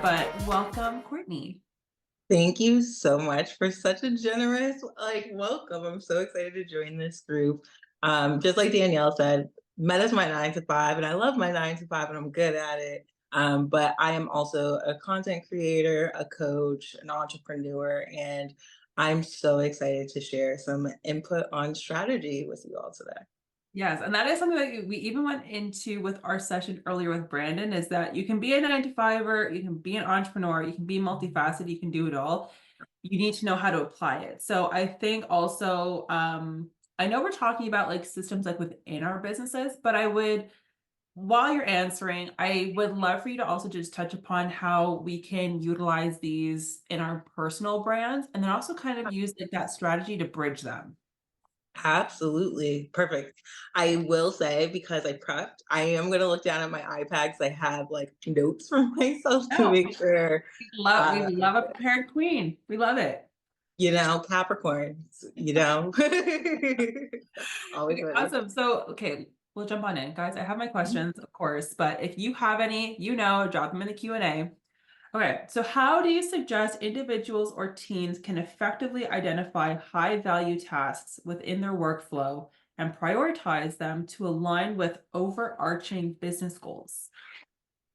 but welcome, Courtney. Thank you so much for such a generous welcome. I'm so excited to join this group. Just like Danielle said, med is my 9 to 5, and I love my 9 to 5, and I'm good at it. But I am also a content creator, a coach, an entrepreneur, and I'm so excited to share some input on strategy with you all today. Yes, and that is something that we even went into with our session earlier with Brandon, is that you can be a 9 to 5er, you can be an entrepreneur, you can be multifaceted, you can do it all. You need to know how to apply it. So I think also, I know we're talking about like systems like within our businesses, but while you're answering, I would love for you to also just touch upon how we can utilize these in our personal brands and then also kind of use like that strategy to bridge them. Absolutely. Perfect. I will say, because I prepped, I am going to look down at my iPad because I have like notes for myself to No, make sure, we uh, love a prepared queen. We love it. Capricorns, always Okay, ready. awesome. So, okay, we'll jump on in, guys. I have my Mhm. questions, of course, but if you have any, drop them in the Q&A. Okay, so how do you suggest individuals or teams can effectively identify high value tasks within their workflow and prioritize them to align with overarching business goals?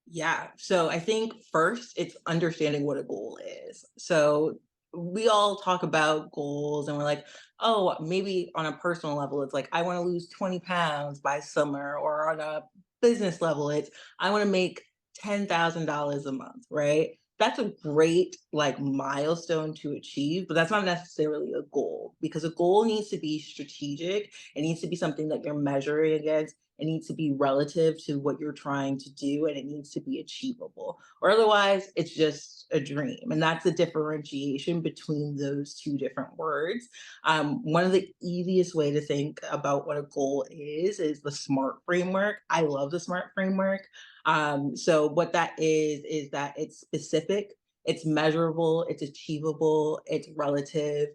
Yeah. So I think first it's understanding what a goal is. So we all talk about goals and we're like, oh, maybe on a personal level, it's like, I want to lose 20 pounds by summer, or on a business level, it's, I want to make $10,000 a month, right? That's a great milestone to achieve, but that's not necessarily a goal, because a goal needs to be strategic. It needs to be something that you're measuring against. It needs to be relative to what you're trying to do, and it needs to be achievable. Or otherwise, it's just a dream. And that's the differentiation between those two different words. One of the easiest way to think about what a goal is the SMART framework. I love the SMART framework. So what that is that it's specific, it's measurable, it's achievable, it's relative,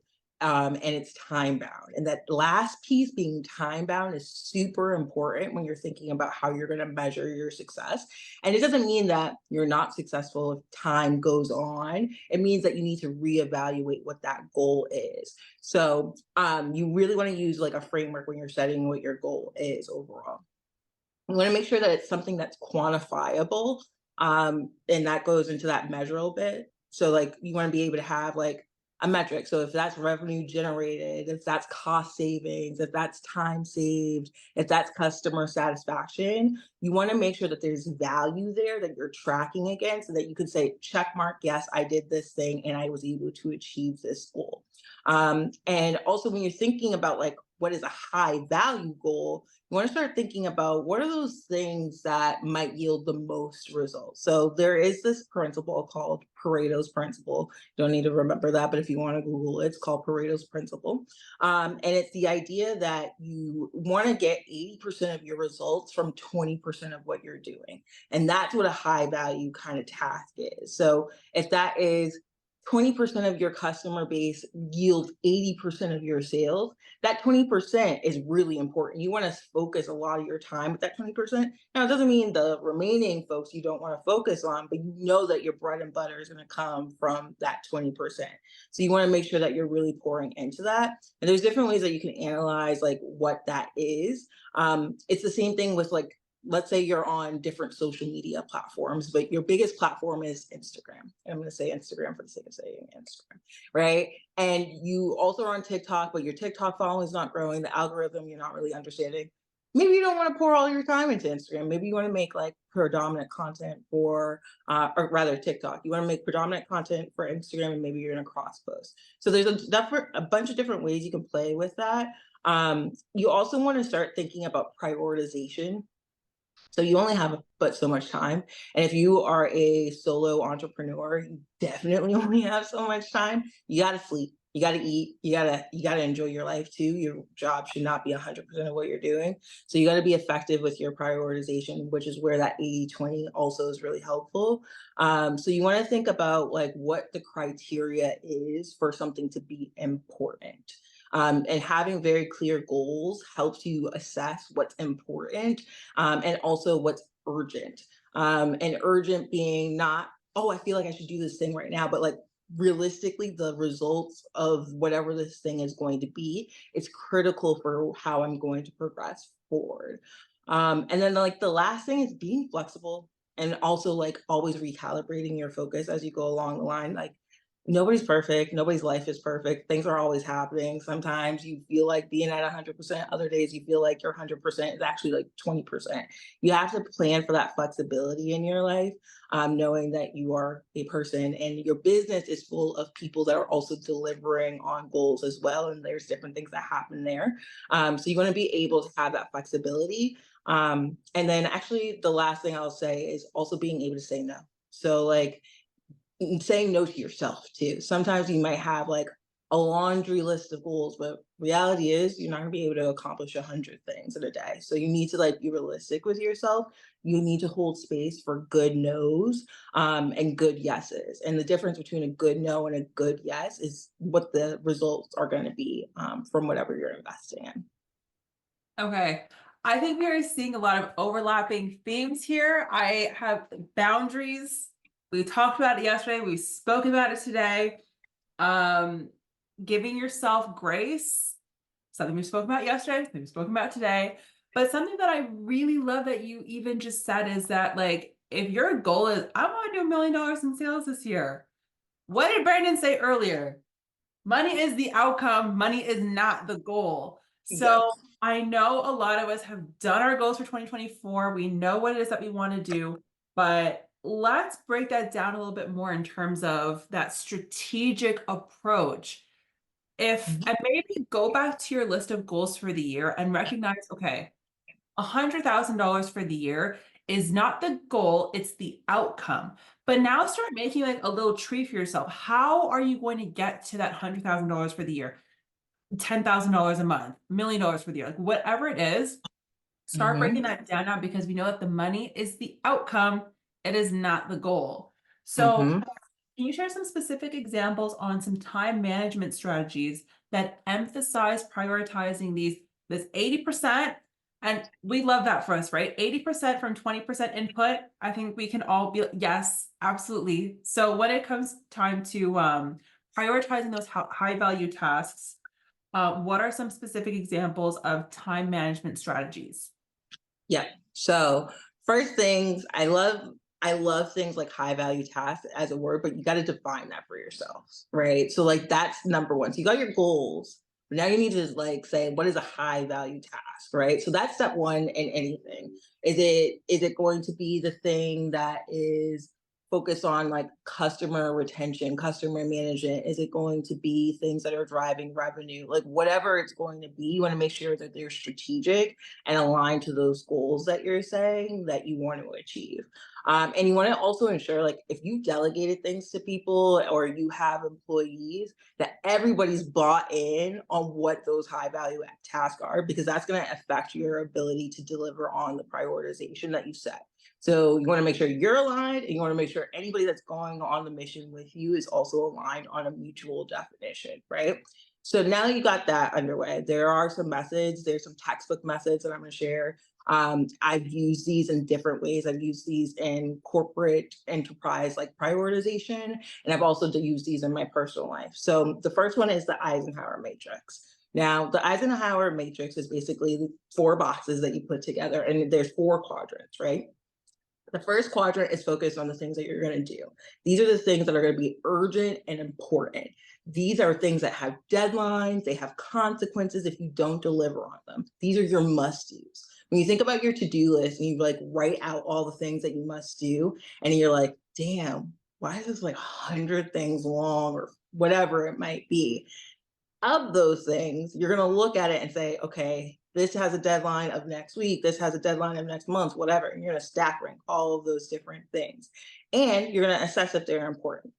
and it's time bound. And that last piece, being time bound, is super important when you're thinking about how you're going to measure your success. And it doesn't mean that you're not successful if time goes on. It means that you need to reevaluate what that goal is. So you really want to use like a framework when you're setting what your goal is overall. You want to make sure that it's something that's quantifiable. And that goes into that measurable bit. So like you want to be able to have like a metric. So if that's revenue generated, if that's cost savings, if that's time saved, if that's customer satisfaction, you want to make sure that there's value there that you're tracking against, so that you can say, check mark, yes, I did this thing and I was able to achieve this goal. And also when you're thinking about like what is a high value goal, you want to start thinking about what are those things that might yield the most results. So there is this principle called Pareto's principle. You don't need to remember that, but if you want to Google it, it's called Pareto's principle. And it's the idea that you want to get 80% of your results from 20% of what you're doing. And that's what a high value kind of task is. So if that is 20% of your customer base yields 80% of your sales, that 20% is really important. You want to focus a lot of your time with that 20%. Now, it doesn't mean the remaining folks you don't want to focus on, but you know that your bread and butter is going to come from that 20%. So you want to make sure that you're really pouring into that. And there's different ways that you can analyze like what that is. It's the same thing with like, let's say you're on different social media platforms, but your biggest platform is Instagram. And I'm going to say Instagram for the sake of saying Instagram, right? And you also are on TikTok, but your TikTok following is not growing. The algorithm, you're not really understanding. Maybe you don't want to pour all your time into Instagram. Maybe you want to make like predominant content for, or rather TikTok. You want to make predominant content for Instagram, and maybe you're in a cross post. So there's a bunch of different ways you can play with that. You also want to start thinking about prioritization. So you only have but so much time. And if you are a solo entrepreneur, you definitely only have so much time. You gotta sleep, you gotta eat, you gotta enjoy your life too. Your job should not be 100% of what you're doing. So you gotta be effective with your prioritization, which is where that 80/20 also is really helpful. So you want to think about like what the criteria is for something to be important. And having very clear goals helps you assess what's important, and also what's urgent. And urgent being not oh, I feel like I should do this thing right now, but like realistically, the results of whatever this thing is going to be, it's critical for how I'm going to progress forward. And then like the last thing is being flexible and also like always recalibrating your focus as you go along the line. Like nobody's perfect, nobody's life is perfect. Things are always happening. Sometimes you feel like being at 100%, other days you feel like your 100% is actually like 20%. You have to plan for that flexibility in your life, knowing that you are a person and your business is full of people that are also delivering on goals as well. And there's different things that happen there. So you want to be able to have that flexibility. And then actually the last thing I'll say is also being able to say no. So like saying no to yourself too. Sometimes you might have like a laundry list of goals, but reality is you're not gonna be able to accomplish 100 things in a day. So you need to like be realistic with yourself. You need to hold space for good no's, and good yeses. And the difference between a good no and a good yes is what the results are going to be, from whatever you're investing in. Okay. I think we are seeing a lot of overlapping themes here. I have boundaries. We talked about it yesterday. We spoke about it today. Um, Giving yourself grace, something we spoke about yesterday, something we spoke about today. But something that I really love that you even just said is that, like, if your goal is, I want to do $1 million in sales this year. What did Brandon say earlier? Money is the outcome, money is not the goal. Yep. So I know a lot of us have done our goals for 2024. We know what it is that we want to do, but let's break that down a little bit more in terms of that strategic approach. If Mhm. and maybe go back to your list of goals for the year and recognize, okay, $100,000 for the year is not the goal, it's the outcome. But now start making like a little tree for yourself. How are you going to get to that $100,000 for the year? $10,000 a month, $1 million for the year, like whatever it is, start breaking Mhm. that down now because we know that the money is the outcome, it is not the goal. So, Mhm. can you share some specific examples on some time management strategies that emphasize prioritizing this 80%? And we love that for us, right? 80% from 20% input. I think we can all be yes, absolutely. So when it comes time to prioritizing those high value tasks, what are some specific examples of time management strategies? Yeah. So first things, I love things like high value tasks as a word, but you got to define that for yourselves, right? So like that's number one. So you got your goals, but now you need to like say what is a high value task, right? So that's step one in anything. Is it going to be the thing that is focused on like customer retention, customer management? Is it going to be things that are driving revenue? Like whatever it's going to be, you want to make sure that they're strategic and align to those goals that you're saying that you want to achieve. And you want to also ensure, like, if you delegated things to people or you have employees, that everybody's bought in on what those high value tasks are, because that's going to affect your ability to deliver on the prioritization that you set. So you want to make sure you're aligned and you want to make sure anybody that's going on the mission with you is also aligned on a mutual definition, right? So now you got that underway. There are some methods, there's some textbook methods that I'm going to share. I've used these in different ways. I've used these in corporate enterprise like prioritization, and I've also used these in my personal life. So the first one is the Eisenhower matrix. Now, the Eisenhower matrix is basically the four boxes that you put together, and there's four quadrants, right? The first quadrant is focused on the things that you're going to do. These are the things that are going to be urgent and important. These are things that have deadlines, they have consequences if you don't deliver on them. These are your must do's. When you think about your to do list and you like write out all the things that you must do, and you're like, damn, why is this like 100 things long or whatever it might be? Of those things, you're going to look at it and say, okay, this has a deadline of next week, this has a deadline of next month, whatever. And you're going to stack rank all of those different things. And you're going to assess if they're important.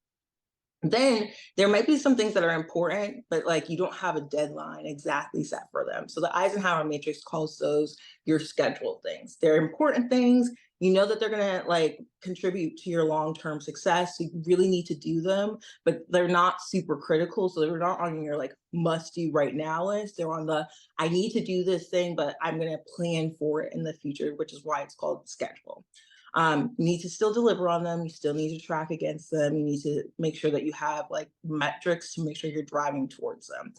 Then there might be some things that are important, but like you don't have a deadline exactly set for them. So the Eisenhower matrix calls those your scheduled things. They're important things. You know that they're gonna like contribute to your long-term success. So you really need to do them, but they're not super critical. So they're not on your like must do right now list. They're on the I need to do this thing, but I'm gonna plan for it in the future, which is why it's called schedule. You need to still deliver on them. You still need to track against them. You need to make sure that you have like metrics to make sure you're driving towards them.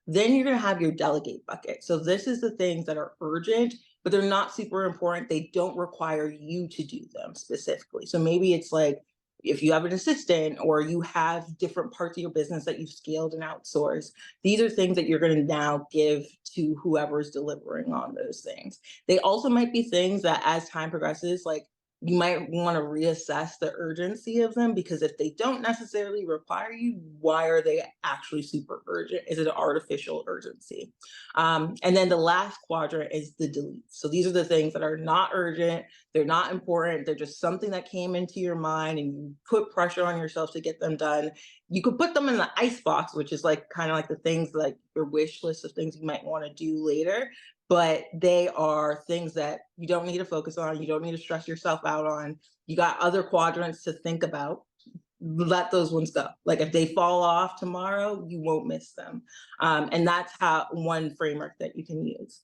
Then you're going to have your delegate bucket. So this is the things that are urgent, but they're not super important. They don't require you to do them specifically. So maybe it's like if you have an assistant or you have different parts of your business that you've scaled and outsourced, these are things that you're going to now give to whoever's delivering on those things. They also might be things that as time progresses, like you might want to reassess the urgency of them, because if they don't necessarily require you, why are they actually super urgent? Is it an artificial urgency? And then the last quadrant is the delete. So these are the things that are not urgent, they're not important, they're just something that came into your mind and you put pressure on yourself to get them done. You could put them in the ice box, which is like kind of like the things like your wish list of things you might want to do later, but they are things that you don't need to focus on. You don't need to stress yourself out on. You got other quadrants to think about. Let those ones go. Like if they fall off tomorrow, you won't miss them. And that's how one framework that you can use.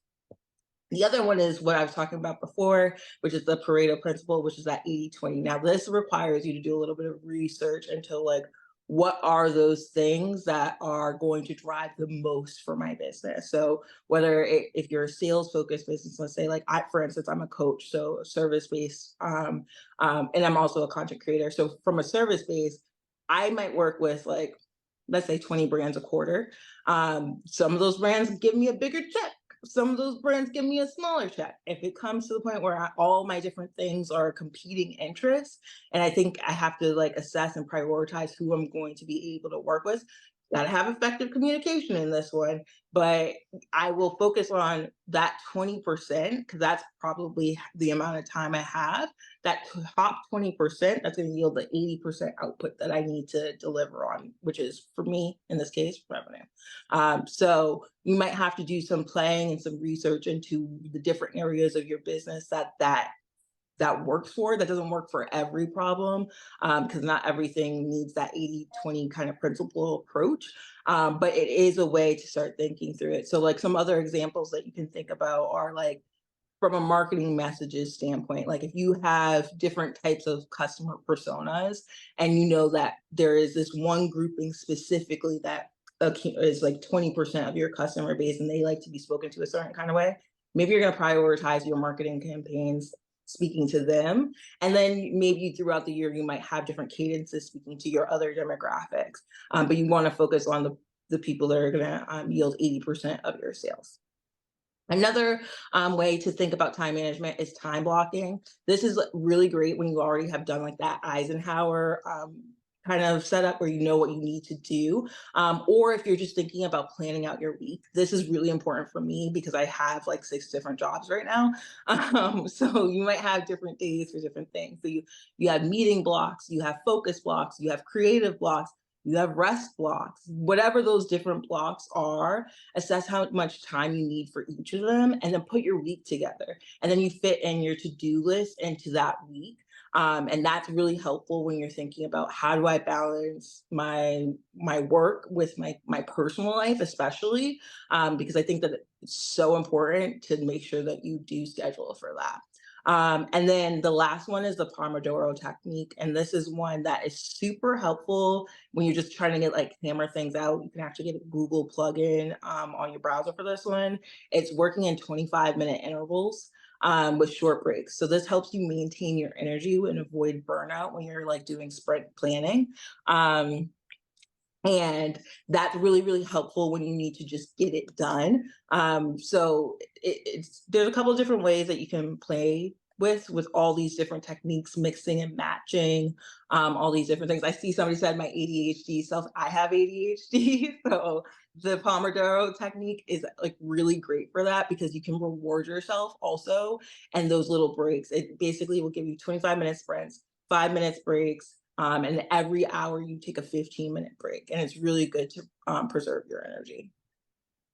The other one is what I was talking about before, which is the Pareto principle, which is that 80-20. Now, this requires you to do a little bit of research into like, what are those things that are going to drive the most for my business? So whether if you're a sales focused business, let's say like for instance, I'm a coach, so service based, and I'm also a content creator. So from a service base, I might work with like, let's say 20 brands a quarter. Some of those brands give me a bigger check. Some of those brands give me a smaller check. If it comes to the point where all my different things are competing interests, and I think I have to like assess and prioritize who I'm going to be able to work with, got to have effective communication in this one, but I will focus on that 20% because that's probably the amount of time I have. That top 20%, that's going to yield the 80% output that I need to deliver on, which is for me, in this case, revenue. So you might have to do some playing and some research into the different areas of your business that works for. That doesn't work for every problem, because not everything needs that 80-20 kind of principle approach. But it is a way to start thinking through it. So like some other examples that you can think about are like from a marketing messages standpoint, like if you have different types of customer personas and you know that there is this one grouping specifically that is like 20% of your customer base and they like to be spoken to a certain kind of way, maybe you're going to prioritize your marketing campaigns speaking to them. And then maybe throughout the year, you might have different cadences speaking to your other demographics. But you want to focus on the people that are going to yield 80% of your sales. Another way to think about time management is time blocking. This is really great when you already have done like that Eisenhower kind of setup where you know what you need to do. Or if you're just thinking about planning out your week, this is really important for me because I have like 6 different jobs right now. So you might have different days for different things. So you have meeting blocks, you have focus blocks, you have creative blocks, you have rest blocks, whatever those different blocks are, assess how much time you need for each of them, and then put your week together. And then you fit in your to-do list into that week. And that's really helpful when you're thinking about how do I balance my work with my personal life, especially because I think that it's so important to make sure that you do schedule for that. And then the last one is the Pomodoro technique. And this is one that is super helpful when you're just trying to get like hammer things out. You can actually get a Google plugin on your browser for this one. It's working in 25-minute intervals with short breaks. So this helps you maintain your energy and avoid burnout when you're like doing sprint planning. And that's really, really helpful when you need to just get it done. So there's a couple of different ways that you can play with all these different techniques, mixing and matching, all these different things. I see somebody said my ADHD self, I have ADHD. So the Pomodoro technique is like really great for that because you can reward yourself also. And those little breaks, it basically will give you 25-minute sprints, 5 minutes breaks, and every hour you take a 15-minute break. And it's really good to preserve your energy.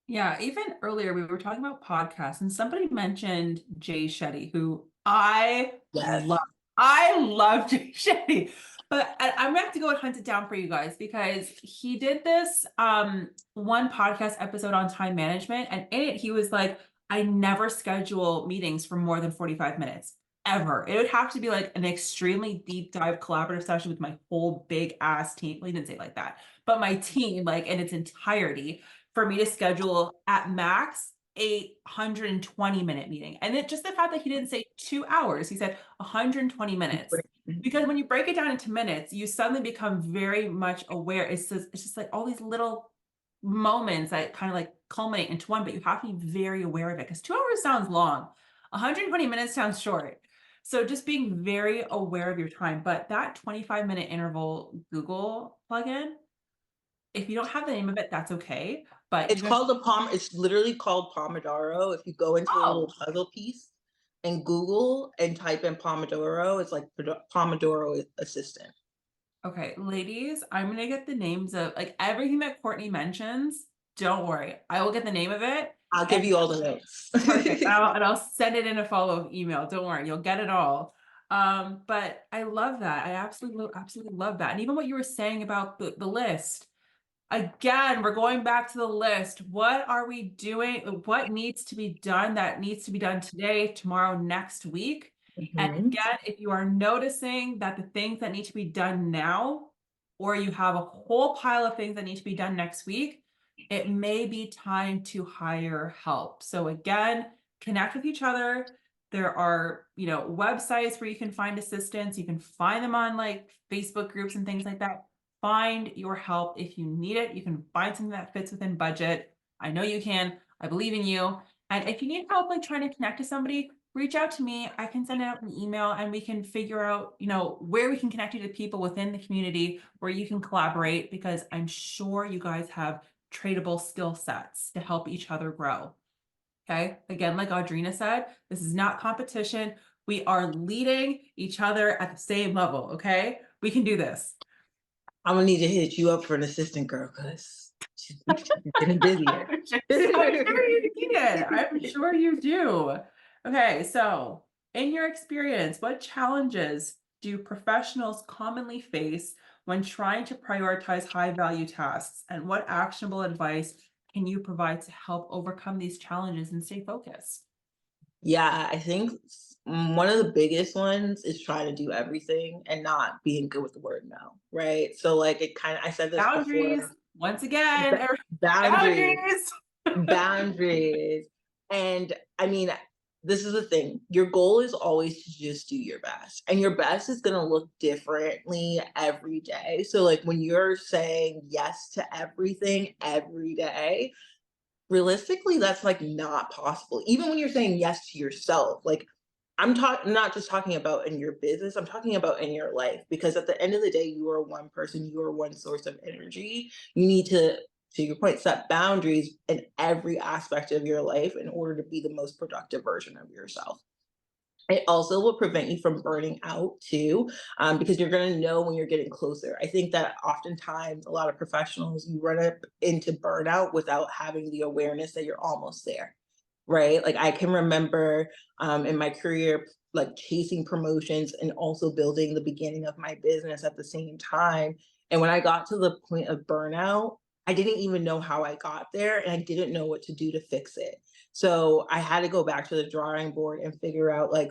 Yeah, even earlier we were talking about podcasts and somebody mentioned Jay Shetty, who I Yes. love. I love Jay Shetty, but I'm gonna have to go and hunt it down for you guys because he did this one podcast episode on time management, and in it he was like, I never schedule meetings for more than 45 minutes. ever. It would have to be like an extremely deep dive collaborative session with my whole big ass team. Well, he didn't say it like that, but my team, like in its entirety, for me to schedule at max a 120-minute meeting. And it just the fact that he didn't say 2 hours, he said 120 minutes. Because when you break it down into minutes, you suddenly become very much aware. It's just like all these little moments that kind of like culminate into one, but you have to be very aware of it because 2 hours sounds long. 120 minutes sounds short. So just being very aware of your time. But that 25-minute interval Google plugin, if you don't have the name of it, that's okay. But It's you're gonna, called it's literally called Pomodoro. If you go into the little oh, puzzle piece and Google and type in Pomodoro, it's like Pomodoro assistant. okay, ladies, I'm gonna get the names of like everything that Courtney mentions. Don't worry, I will get the name of it. I'll give And you all the notes. perfect. And I'll send it in a follow-up email. Don't worry, you'll get it all. But I love that. I absolutely love that. And even what you were saying about the list. Again, we're going back to the list. What are we doing? What needs to be done that needs to be done today, tomorrow, next week? And Mhm. again, if you are noticing that the things that need to be done now, or you have a whole pile of things that need to be done next week, it may be time to hire help. So again, connect with each other. There are, websites where you can find assistance. You can find them on like Facebook groups and things like that. Find your help if you need it. You can find something that fits within budget. I know you can. I believe in you. And if you need help like trying to connect to somebody, reach out to me. I can send out an email and we can figure out, where we can connect you to people within the community where you can collaborate because I'm sure you guys have tradable skill sets to help each other grow. Okay. Again, like Audrina said, this is not competition. We are leading each other at the same level. Okay. We can do this. I'm gonna need to hit you up for an assistant girl because she's getting busier. I'm sure you need it. I'm sure you do. Okay, so in your experience, what challenges do professionals commonly face when trying to prioritize high value tasks? And what actionable advice can you provide to help overcome these challenges and stay focused? Yeah, I think one of the biggest ones is trying to do everything and not being good with the word no, right? So like I said this Boundaries, before, once again, boundaries, boundaries. boundaries. And I mean, this is the thing. Your goal is always to just do your best. And your best is going to look differently every day. So like when you're saying yes to everything every day, realistically that's like not possible. Even when you're saying yes to yourself, like I'm talking not just talking about in your business, I'm talking about in your life because at the end of the day, you are one person, you are one source of energy. You need to your point, set boundaries in every aspect of your life in order to be the most productive version of yourself. It also will prevent you from burning out too, because you're going to know when you're getting closer. I think that oftentimes a lot of professionals you run up into burnout without having the awareness that you're almost there, right? Like I can remember in my career, like chasing promotions and also building the beginning of my business at the same time. And when I got to the point of burnout, I didn't even know how I got there, and I didn't know what to do to fix it. So I had to go back to the drawing board and figure out like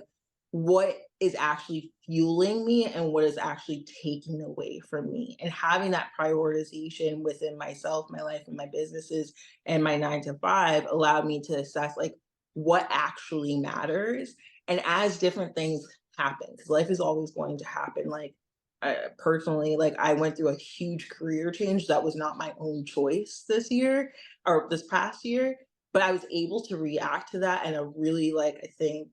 what is actually fueling me and what is actually taking away from me. And having that prioritization within myself, my life, and my businesses and my 9 to 5 allowed me to assess like what actually matters. And as different things happen, because life is always going to happen. Like personally, like I went through a huge career change that was not my own choice this year or this past year, but I was able to react to that in a really like I think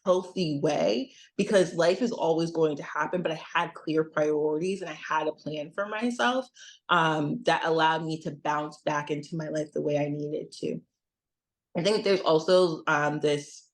healthy way because life is always going to happen, but I had clear priorities and I had a plan for myself that allowed me to bounce back into my life the way I needed to. I think there's also this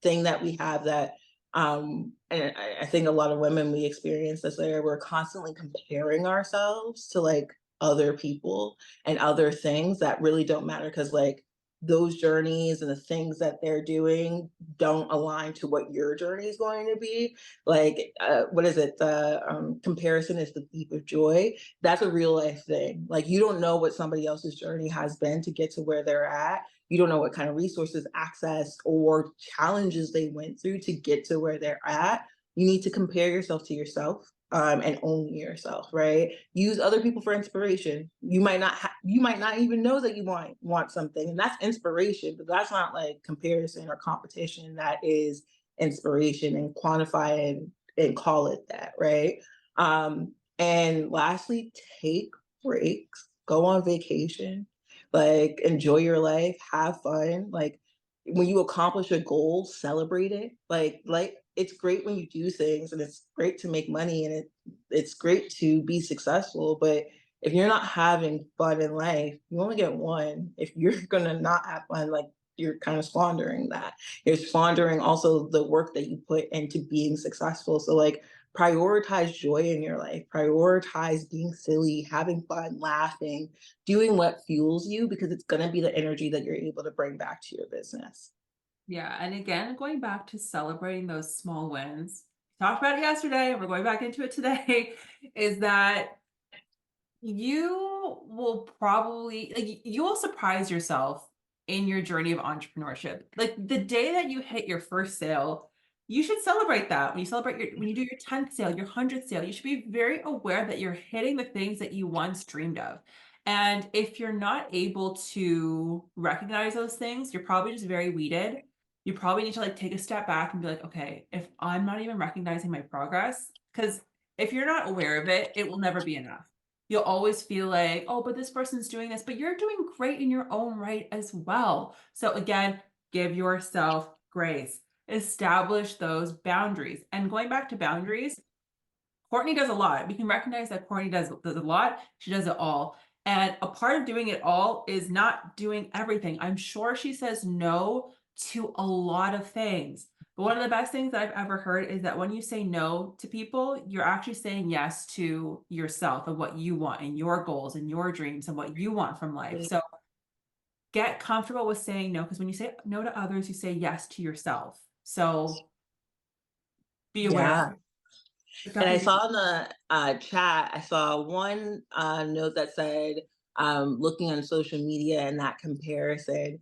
thing that we have that, and I think a lot of women we experience this where we're constantly comparing ourselves to like other people and other things that really don't matter because like those journeys and the things that they're doing don't align to what your journey is going to be. Like, what is it? The comparison is the thief of joy. That's a real life thing. Like, you don't know what somebody else's journey has been to get to where they're at. You don't know what kind of resources, access, or challenges they went through to get to where they're at. You need to compare yourself to yourself, and own yourself, right? Use other people for inspiration. You might not even know that you want something, and that's inspiration, but that's not like comparison or competition. That is inspiration, and quantify and call it that, right? And lastly, take breaks, go on vacation, like enjoy your life, have fun. Like when you accomplish a goal, celebrate it. Like it's great when you do things, and it's great to make money, and it's great to be successful, but if you're not having fun in life, you only get one. If you're gonna not have fun, like you're kind of squandering that. You're squandering also the work that you put into being successful. So like prioritize joy in your life, prioritize being silly, having fun, laughing, doing what fuels you, because it's going to be the energy that you're able to bring back to your business. Yeah, and again, going back to celebrating those small wins, talked about it yesterday, we're going back into it today, is that you will probably like you will surprise yourself in your journey of entrepreneurship. Like the day that you hit your first sale, you should celebrate that. When you do your 10th sale, your 100th sale, you should be very aware that you're hitting the things that you once dreamed of. And if you're not able to recognize those things, you're probably just very weeded. You probably need to like take a step back and be like, okay, if I'm not even recognizing my progress, because if you're not aware of it, it will never be enough. You'll always feel like, oh, but this person's doing this, but you're doing great in your own right as well. So again, give yourself grace, establish those boundaries. And going back to boundaries, Courtney does a lot. We can recognize that Courtney does a lot. She does it all. And a part of doing it all is not doing everything. I'm sure she says no to a lot of things. But one of the best things that I've ever heard is that when you say no to people, you're actually saying yes to yourself and what you want and your goals and your dreams and what you want from life. So get comfortable with saying no, because when you say no to others, you say yes to yourself. So be aware. Yeah. And I saw in the chat, I saw one note that said, looking on social media and that comparison.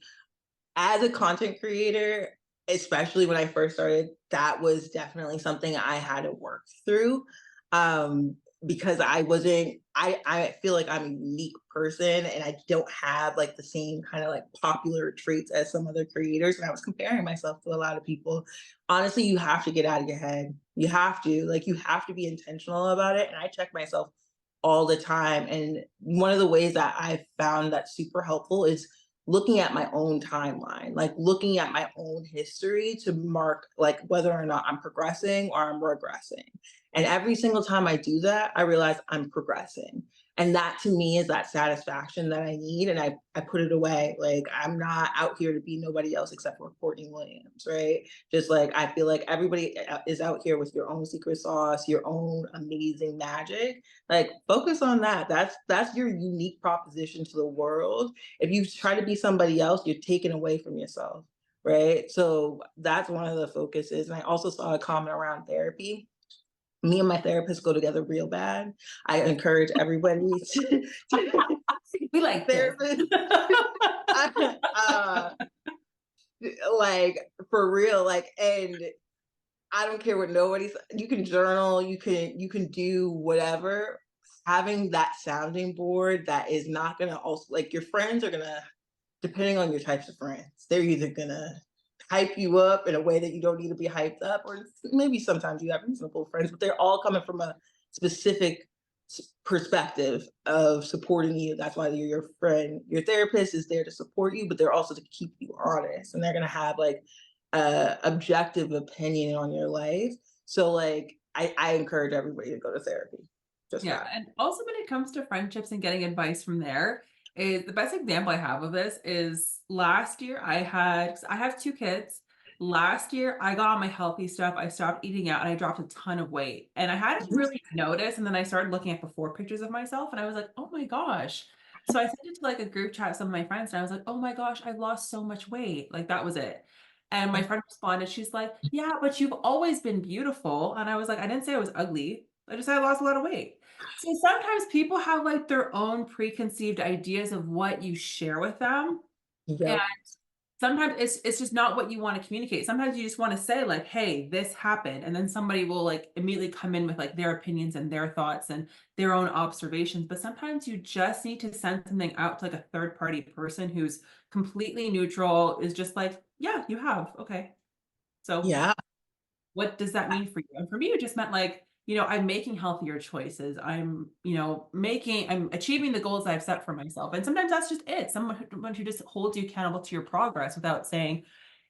As a content creator, especially when I first started, that was definitely something I had to work through. Because I feel like I'm a unique person, and I don't have like the same kind of like popular traits as some other creators. And I was comparing myself to a lot of people. Honestly, you have to get out of your head. You have to be intentional about it. And I check myself all the time. And one of the ways that I've found that's super helpful is looking at my own timeline, like looking at my own history to mark like whether or not I'm progressing or I'm regressing. And every single time I do that, I realize I'm progressing. And that to me is that satisfaction that I need. And I put it away. Like I'm not out here to be nobody else except for Courtney Williams, right? Just like I feel like everybody is out here with your own secret sauce, your own amazing magic. Like focus on that. That's your unique proposition to the world. If you try to be somebody else, you're taken away from yourself, right? So that's one of the focuses. And I also saw a comment around therapy. Me and my therapist go together real bad. I encourage everybody to We like this. therapist. uh, like for real, like, and I don't care what nobody's. You can journal, you can do whatever. Having that sounding board that is not gonna also like your friends are gonna, depending on your types of friends, they're either gonna hype you up in a way that you don't need to be hyped up, or maybe sometimes you have reasonable friends, but they're all coming from a specific perspective of supporting you. That's why you're your friend. Your therapist is there to support you, but they're also to keep you honest, and they're gonna have like a objective opinion on your life. So like I encourage everybody to go to therapy. Just Yeah, that. and also when it comes to friendships and getting advice from there, is the best example I have of this is last year 'cause I have 2 kids. Last year, I got on my healthy stuff. I stopped eating out and I dropped a ton of weight. And I hadn't really noticed. And then I started looking at before pictures of myself and I was like, oh my gosh, So I sent it to like a group chat with some of my friends and I was like, oh my gosh, I lost so much weight. Like that was it. And my friend responded, she's like, yeah, but you've always been beautiful. And I was like, I didn't say I was ugly. I just said I lost a lot of weight. So sometimes people have like their own preconceived ideas of what you share with them. And Yep. sometimes it's just not what you want to communicate. Sometimes you just want to say like, hey, this happened, and then somebody will like immediately come in with like their opinions and their thoughts and their own observations. But sometimes you just need to send something out to like a third party person who's completely neutral, is just like, yeah, you have, okay, so Yeah. what does that mean for you? And for me, it just meant like, I'm making healthier choices. I'm achieving the goals I've set for myself. And sometimes that's just it. Someone who just holds you accountable to your progress without saying,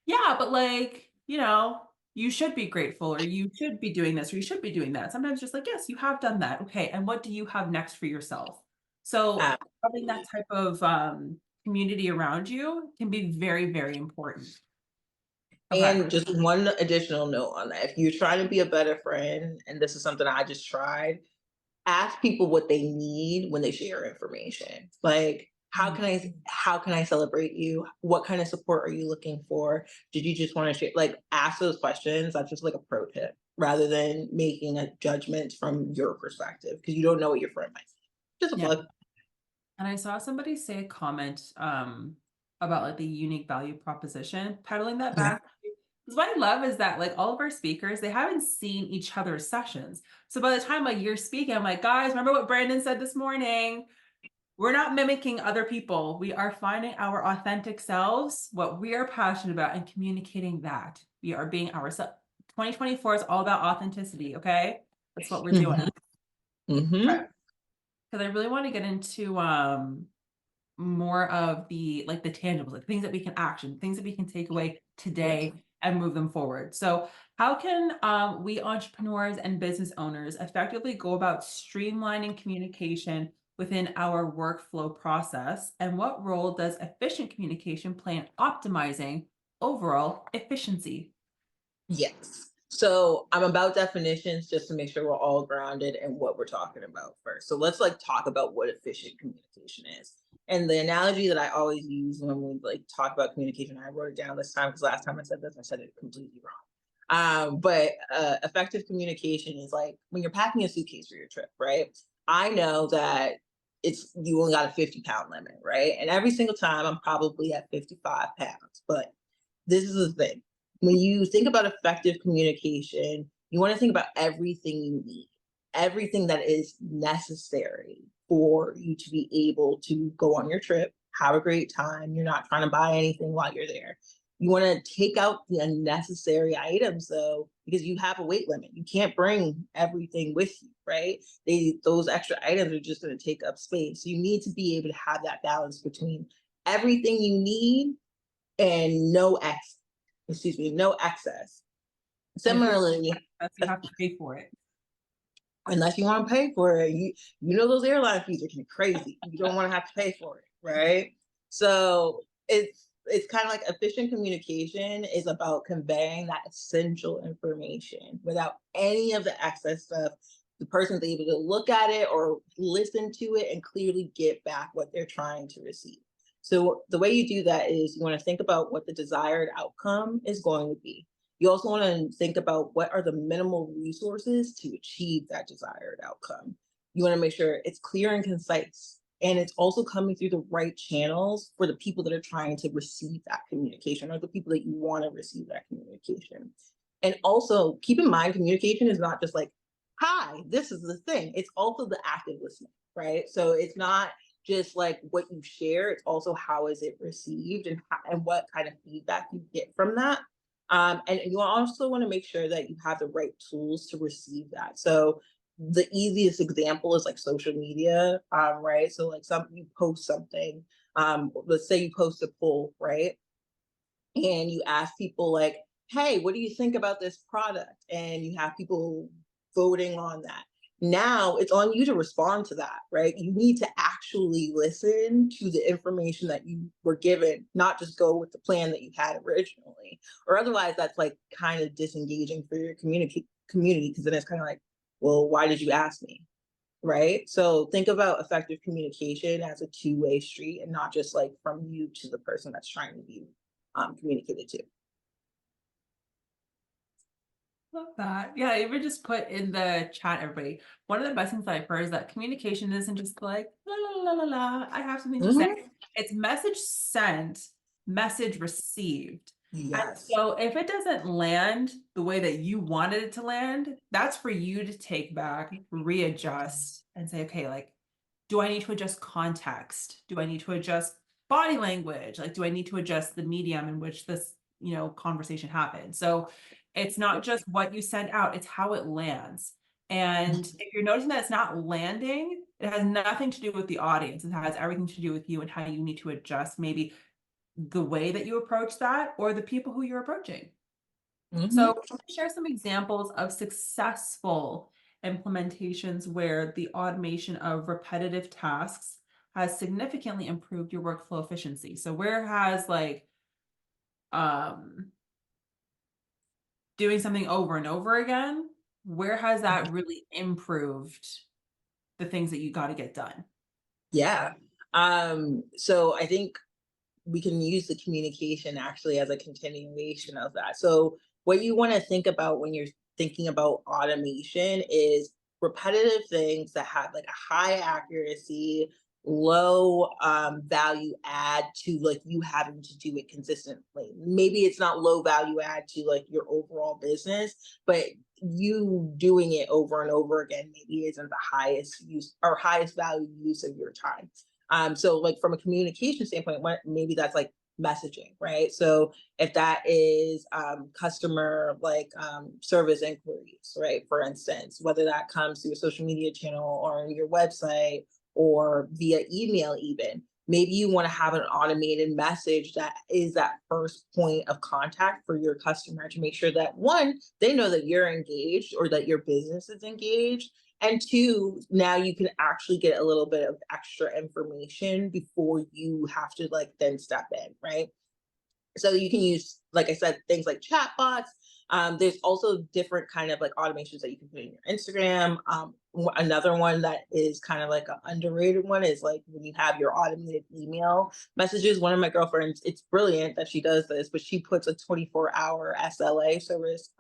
yeah, but like, you should be grateful, or you should be doing this, or you should be doing that. Sometimes just like, yes, you have done that. Okay. And what do you have next for yourself? So having that Absolutely. type of community around you can be very, very important. Okay. And just one additional note on that. If you're trying to be a better friend, and this is something I just tried, ask people what they need when they share information. Like, how can I celebrate you? What kind of support are you looking for? Did you just want to share? Like, ask those questions. That's just like a pro tip, rather than making a judgment from your perspective, because you don't know what your friend might say. Just a Yeah. plug. And I saw somebody say a comment about like the unique value proposition, peddling that Yeah. back. Because what I love is that like all of our speakers, they haven't seen each other's sessions. So by the time like you're speaking, I'm like, guys, remember what Brandon said this morning? We're not mimicking other people. We are finding our authentic selves, what we are passionate about, and communicating that. We are being ourselves. 2024 is all about authenticity, okay? That's what we're doing. Hmm. Hmm. Because I really want to get into more of the like the tangibles, like things that we can action, things that we can take away Yes. today and move them forward. So how can we entrepreneurs and business owners effectively go about streamlining communication within our workflow process? And what role does efficient communication play in optimizing overall efficiency? Yes. So I'm about definitions just to make sure we're all grounded in what we're talking about first. So let's like talk about what efficient communication is. And the analogy that I always use when we like talk about communication, I wrote it down this time because last time I said this, I said it completely wrong. But effective communication is like when you're packing a suitcase for your trip, right? I know that you only got a 50-pound limit, right? And every single time I'm probably at 55 pounds, but this is the thing. When you think about effective communication, you want to think about everything you need, everything that is necessary for you to be able to go on your trip, have a great time. You're not trying to buy anything while you're there. You want to take out the unnecessary items though, because you have a weight limit. You can't bring everything with you, right? Those extra items are just going to take up space. So you need to be able to have that balance between everything you need and no excess. And who Similarly, does you have to pay for it? unless you want to pay for it, you know those airline fees are crazy. You don't want to have to pay for it, right? So it's kind of like efficient communication is about conveying that essential information without any of the excess stuff. The person's able to look at it or listen to it and clearly get back what they're trying to receive. So the way you do that is you want to think about what the desired outcome is going to be. You also want to think about what are the minimal resources to achieve that desired outcome. You want to make sure it's clear and concise, and it's also coming through the right channels for the people that are trying to receive that communication, or the people that you want to receive that communication. And also keep in mind, communication is not just like, hi, this is the thing. It's also the active listening, right? So it's not just like what you share, it's also how is it received, and what kind of feedback you get from that. And you also want to make sure that you have the right tools to receive that. So the easiest example is like social media, right? So like you post something, let's say you post a poll, right? And you ask people like, hey, what do you think about this product? And you have people voting on that. Now it's on you to respond to that, right? You need to actually listen to the information that you were given, not just go with the plan that you had originally. Or otherwise, that's like kind of disengaging for your community, because then it's kind of like, well, why did you ask me? right? So think about effective communication as a two-way street and not just like from you to the person that's trying to be communicated to. Love that. Yeah, even just put in the chat, everybody. One of the best things I've heard is that communication isn't just like la la la la la. I have something to say. Mhm. It's message sent, message received. And Yes. so if it doesn't land the way that you wanted it to land, that's for you to take back, readjust, and say, okay, like, do I need to adjust context? Do I need to adjust body language? Like, do I need to adjust the medium in which this, conversation happened? So it's not just what you send out, it's how it lands. And if you're noticing that it's not landing, it has nothing to do with the audience. It has everything to do with you and how you need to adjust maybe the way that you approach that or the people who you're approaching. So, Mhm. can you share some examples of successful implementations where the automation of repetitive tasks has significantly improved your workflow efficiency? So, where has like um, doing something over and over again, where has that really improved the things that you got to get done? Yeah. So I think we can use the communication actually as a continuation of that. So what you want to think about when you're thinking about automation is repetitive things that have like a high accuracy, low value add to like you having to do it consistently. Maybe it's not low value add to like your overall business, but you doing it over and over again maybe isn't the highest use or highest value use of your time. So like from a communication standpoint, maybe that's like messaging, right? So if that is customer like service inquiries, right? For instance, whether that comes through a social media channel or your website or via email, even maybe you want to have an automated message that is that first point of contact for your customer to make sure that one, they know that you're engaged or that your business is engaged, and two, now you can actually get a little bit of extra information before you have to like then step in, right? So you can use, like I said, things like chatbots. There's also different kind of like automations that you can put in your Instagram. Another one that is kind of like an underrated one is like when you have your automated email messages. One of my girlfriends, it's brilliant that she does this, but she puts a 24-hour SLA service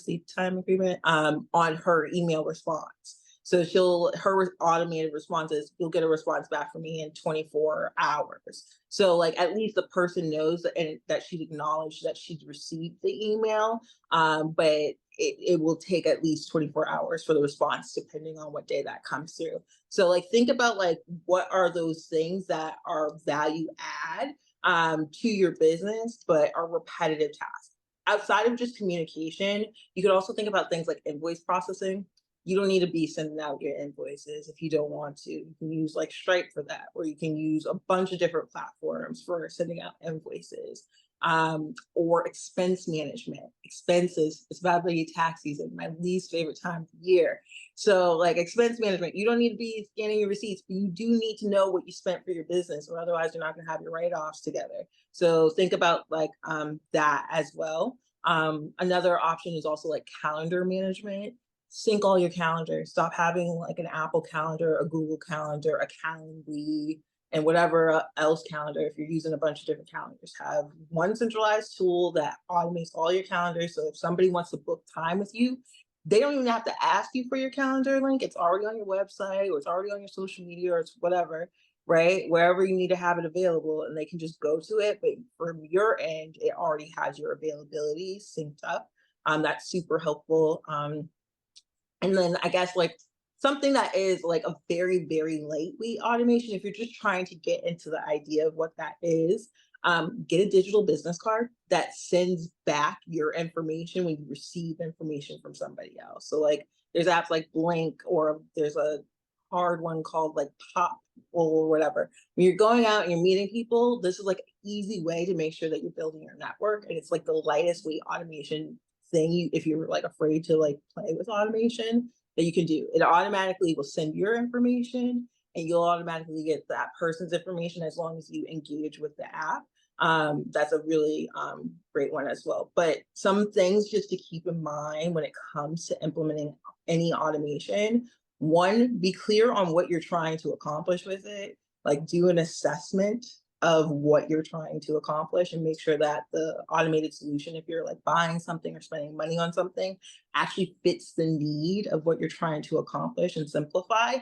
lead time agreement on her email response. So her automated responses, you'll get a response back from me in 24 hours. So like at least the person knows that, and that she's acknowledged that she's received the email, but it will take at least 24 hours for the response depending on what day that comes through. So like think about like what are those things that are value add to your business but are repetitive tasks outside of just communication. You could also think about things like invoice processing. You don't need to be sending out your invoices if you don't want to. You can use like Stripe for that, or you can use a bunch of different platforms for sending out invoices. Or expense management. Expenses, it's about to be tax season, my least favorite time of the year. So, like expense management, you don't need to be scanning your receipts, but you do need to know what you spent for your business, or otherwise you're not going to have your write-offs together. So think about like that as well. Another option is also like calendar management. Sync all your calendars. Stop having like an Apple calendar, a Google calendar, a Calendly, and whatever else calendar. If you're using a bunch of different calendars, have one centralized tool that automates all your calendars. So if somebody wants to book time with you, they don't even have to ask you for your calendar link. It's already on your website or it's already on your social media or it's whatever, right? Wherever you need to have it available, and they can just go to it. But from your end, it already has your availability synced up. That's super helpful. And then I guess like something that is like a very, very lightweight automation, if you're just trying to get into the idea of what that is, get a digital business card that sends back your information when you receive information from somebody else. So like there's apps like Blink, or there's a hard one called like Pop or whatever. When you're going out and you're meeting people, this is like an easy way to make sure that you're building your network. And it's like the lightest weight automation thing if you're like afraid to like play with automation, that you can do. It automatically will send your information and you'll automatically get that person's information as long as you engage with the app. That's a really great one as well. But some things just to keep in mind when it comes to implementing any automation One, be clear on what you're trying to accomplish with it. Like, do an assessment of what you're trying to accomplish and make sure that the automated solution, if you're like buying something or spending money on something, actually fits the need of what you're trying to accomplish and simplify.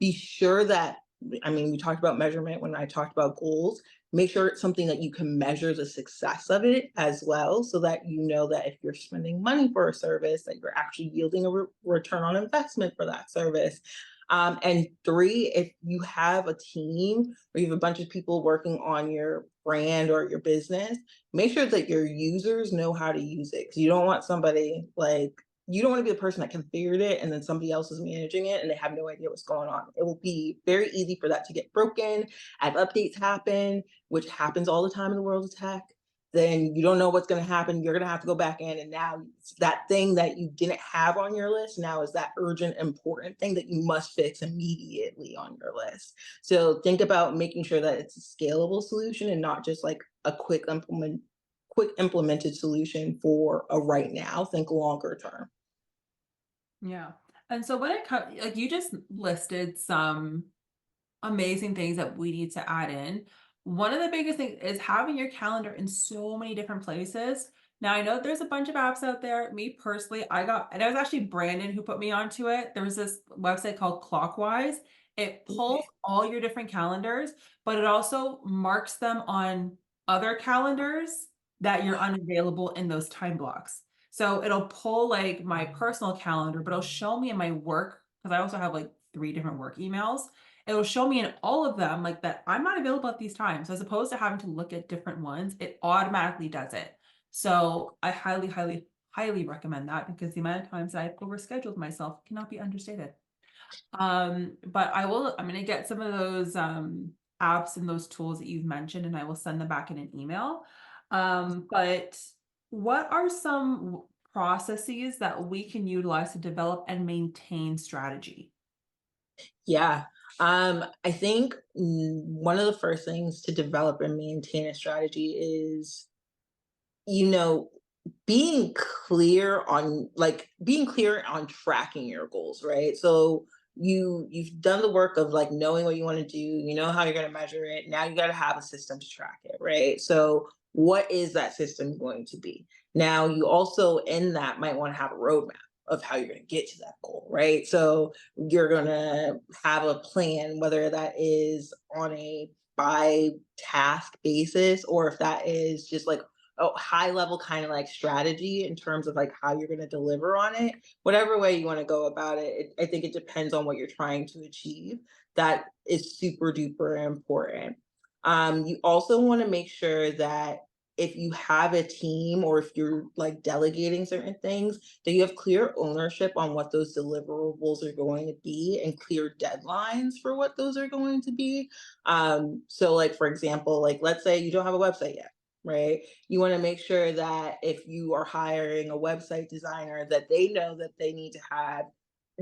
Be sure that, I mean, we talked about measurement when I talked about goals. Make sure it's something that you can measure the success of it as well, so that you know that if you're spending money for a service, that you're actually yielding a return on investment for that service. And three, if you have a team or you have a bunch of people working on your brand or your business, make sure that your users know how to use it. Because you don't want somebody like, you don't want to be the person that configured it and then somebody else is managing it and they have no idea what's going on. It will be very easy for that to get broken as updates happen, which happens all the time in the world of tech. Then you don't know what's going to happen. You're going to have to go back in, and now that thing that you didn't have on your list now is that urgent, important thing that you must fix immediately on your list. So think about making sure that it's a scalable solution and not just like a quick implemented solution for a right now. Think longer term. Yeah. And so when it comes, like you just listed some amazing things that we need to add in. One of the biggest things is having your calendar in so many different places. Now I know there's a bunch of apps out there. Me personally, and it was actually Brandon who put me onto it. There was this website called Clockwise. It pulls all your different calendars, but it also marks them on other calendars that you're unavailable in those time blocks. So it'll pull like my personal calendar, but it'll show me in my work, because I also have like 3 different work emails. It will show me in all of them like that I'm not available at these times. As opposed to having to look at different ones, it automatically does it. So I highly, highly, highly recommend that, because the amount of times that I've overscheduled myself cannot be understated. But I'm gonna get some of those apps and those tools that you've mentioned, and I will send them back in an email. But what are some processes that we can utilize to develop and maintain strategy? Yeah. I think one of the first things to develop and maintain a strategy is, you know, being clear on tracking your goals, right? So you've done the work of like knowing what you want to do, you know how you're going to measure it. Now you got to have a system to track it, right? So what is that system going to be? Now you also in that might want to have a roadmap of how you're going to get to that goal, right? So you're going to have a plan, whether that is on a by task basis or if that is just like a high level kind of like strategy in terms of like how you're going to deliver on it. Whatever way you want to go about it, I think it depends on what you're trying to achieve. That is super duper important. You also want to make sure that if you have a team or if you're like delegating certain things, that you have clear ownership on what those deliverables are going to be and clear deadlines for what those are going to be. So like for example, like let's say you don't have a website yet, right? You want to make sure that if you are hiring a website designer, that they know that they need to have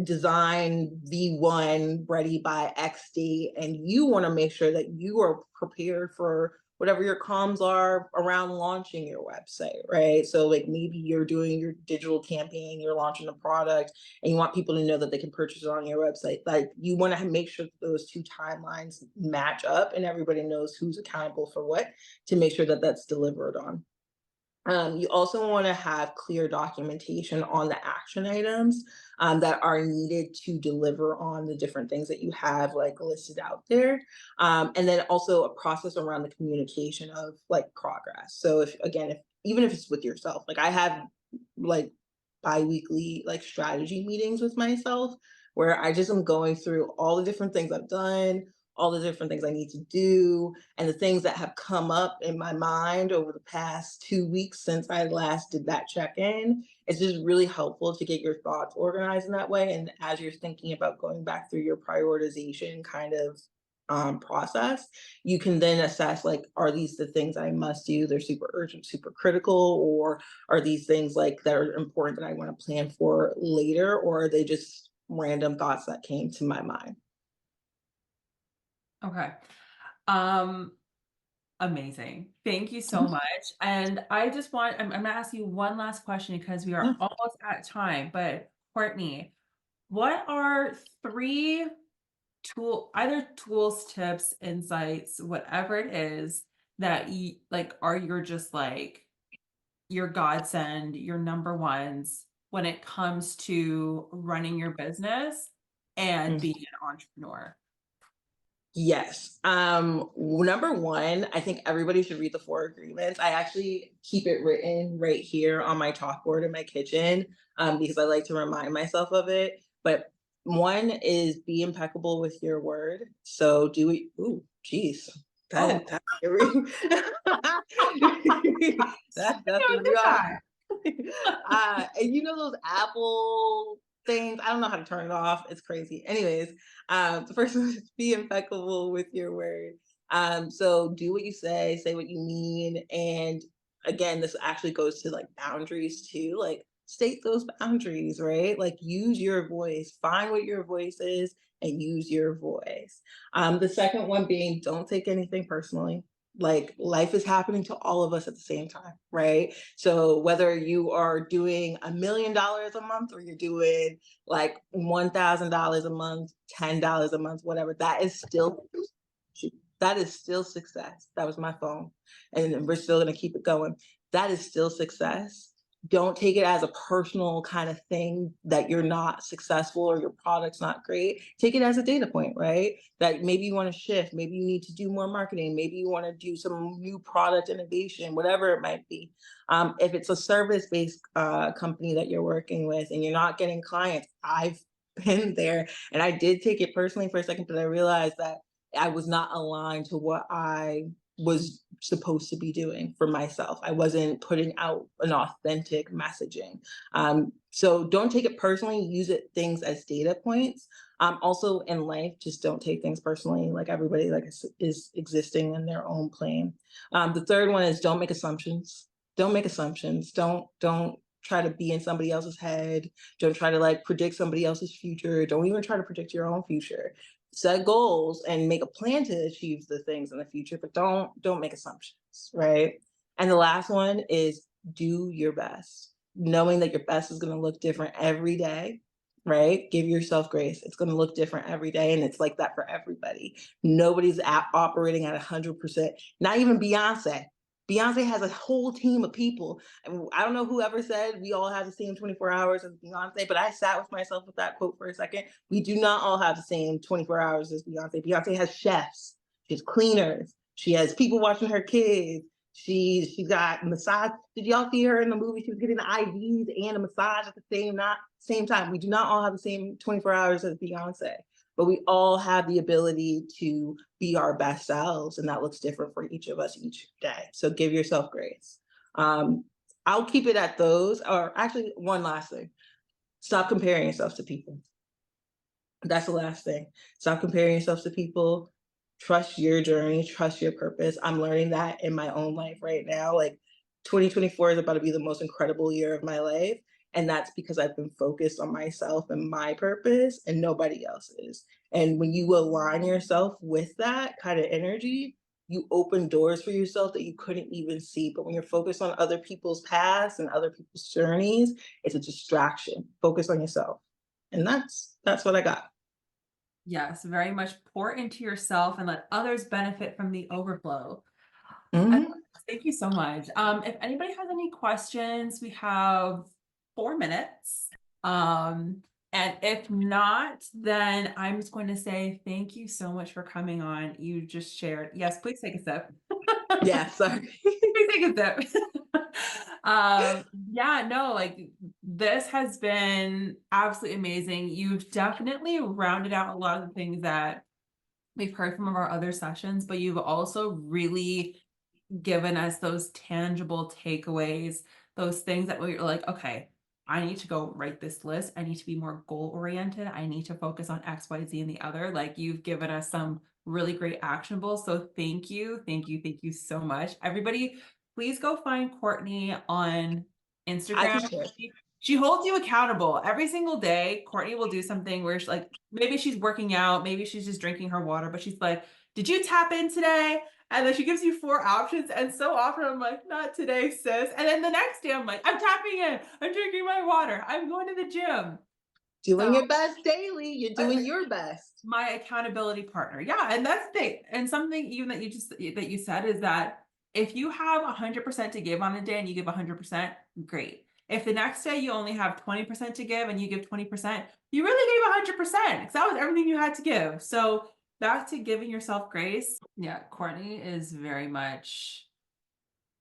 design V1 ready by X date, and you want to make sure that you are prepared for whatever your comms are around launching your website, right? So like maybe you're doing your digital campaign, you're launching a product, and you want people to know that they can purchase it on your website. Like you want to make sure that those two timelines match up and everybody knows who's accountable for what to make sure that that's delivered on. You also want to have clear documentation on the action items that are needed to deliver on the different things that you have like listed out there. And then also a process around the communication of like progress. So if again, if even if it's with yourself, like I have like bi-weekly like strategy meetings with myself where I just am going through all the different things I've done, all the different things I need to do, and the things that have come up in my mind over the past 2 weeks since I last did that check in. It's just really helpful to get your thoughts organized in that way. And as you're thinking about going back through your prioritization kind of process, you can then assess like, are these the things I must do? They're super urgent, super critical, or are these things like that are important that I want to plan for later, or are they just random thoughts that came to my mind? Okay. Um, Amazing. Thank you so much. And I'm gonna ask you one last question because we are almost at time. But Courtney, What are three either tools, tips, insights, whatever it is that you like are your just like your godsend, your number ones when it comes to running your business and being an entrepreneur? Yes. Number one, I think everybody should read the four agreements. I actually keep it written right here on my chalkboard in my kitchen, because I like to remind myself of it. But one is be impeccable with your word. So do it. Ooh, geez. Oh, That's that's doing good real. guy. And you know those Apple things? I don't know how to turn it off. It's crazy. Anyways, the first one is be impeccable with your word. So do what you say what you mean. And again, this actually goes to like boundaries too. Like state those boundaries, right? Like use your voice, find what your voice is and use your voice. The second one being don't take anything personally. Like life is happening to all of us at the same time, right? So whether you are doing $1 million a month or you're doing like $1,000 a month, $10 a month, whatever, that is still success. That was my phone, and we're still going to keep it going. That is still success. Don't take it as a personal kind of thing that you're not successful or your product's not great. Take it as a data point, right? That maybe you want to shift, maybe you need to do more marketing, maybe you want to do some new product innovation, whatever it might be. If it's a service-based company that you're working with and you're not getting clients, I've been there, and I did take it personally for a second, but I realized that I was not aligned to what I was supposed to be doing for myself. I wasn't putting out an authentic messaging. So don't take it personally. Use it things as data points. Also in life, just don't take things personally. Like everybody is existing in their own plane. The third one is don't make assumptions. Don't make assumptions. Don't try to be in somebody else's head. Don't try to like predict somebody else's future. Don't even try to predict your own future. Set goals and make a plan to achieve the things in the future, but don't make assumptions, right? And the last one is do your best, knowing that your best is going to look different every day, right? Give yourself grace. It's going to look different every day, and it's like that for everybody. Nobody's operating at 100%. Not even Beyonce. Beyonce has a whole team of people. And I don't know whoever said we all have the same 24 hours as Beyonce, but I sat with myself with that quote for a second. We do not all have the same 24 hours as Beyonce. Beyonce has chefs, she has cleaners, she has people watching her kids. She got massage. Did y'all see her in the movie? She was getting the IVs and a massage at the same time. We do not all have the same 24 hours as Beyonce, but we all have the ability to be our best selves, and that looks different for each of us each day. So give yourself grace. I'll keep it at those. Or actually, one last thing: stop comparing yourself to people. That's the last thing. Stop comparing yourself to people. Trust your journey, trust your purpose. I'm learning that in my own life right now. Like 2024 is about to be the most incredible year of my life. And that's because I've been focused on myself and my purpose and nobody else's. And when you align yourself with that kind of energy, you open doors for yourself that you couldn't even see. But when you're focused on other people's paths and other people's journeys, it's a distraction. Focus on yourself. And that's what I got. Yes, very much pour into yourself and let others benefit from the overflow. I love Mhm. this. Thank you so much. If anybody has any questions, we have 4 minutes. And if not, then I'm just going to say thank you so much for coming on. You just shared. Yes, please take a sip. Yeah, sorry. Please take a sip. Yeah, no, like this has been absolutely amazing. You've definitely rounded out a lot of the things that we've heard from our other sessions, but you've also really given us those tangible takeaways, those things that we're like, okay, I need to go write this list. I need to be more goal oriented. I need to focus on X, Y, Z, and the other. Like you've given us some really great actionable. So thank you. Thank you. Thank you so much. Everybody, please go find Courtnee on I Instagram. can share. She holds you accountable every single day. Courtney will do something where she like maybe she's working out, maybe she's just drinking her water, but she's like, did you tap in today? And then she gives you 4 options. And so often I'm like, not today, sis. And then the next day I'm like, I'm tapping in. I'm drinking my water. I'm going to the gym. Doing So your best daily. You're doing your best. my accountability partner. Yeah, and that's the thing. And something even that you said is that if you have 100% to give on a day and you give 100%, great. If the next day you only have 20% to give and you give 20%, you really gave 100% because that was everything you had to give. So back to giving yourself grace. Yeah, Courtney is very much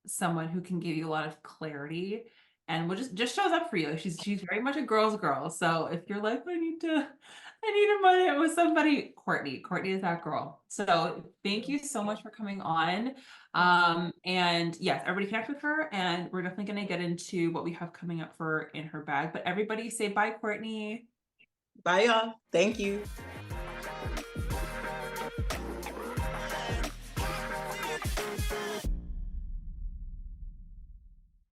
someone who can give you a lot of clarity and will just shows up for you. She's very much a girl's girl. So if you're like, I need a money with somebody, Courtney is that girl. So thank you so much for coming on. And yes, everybody connect with her, and we're definitely going to get into what we have coming up for in her bag. But everybody say bye, Courtney. Bye, y'all. Thank you.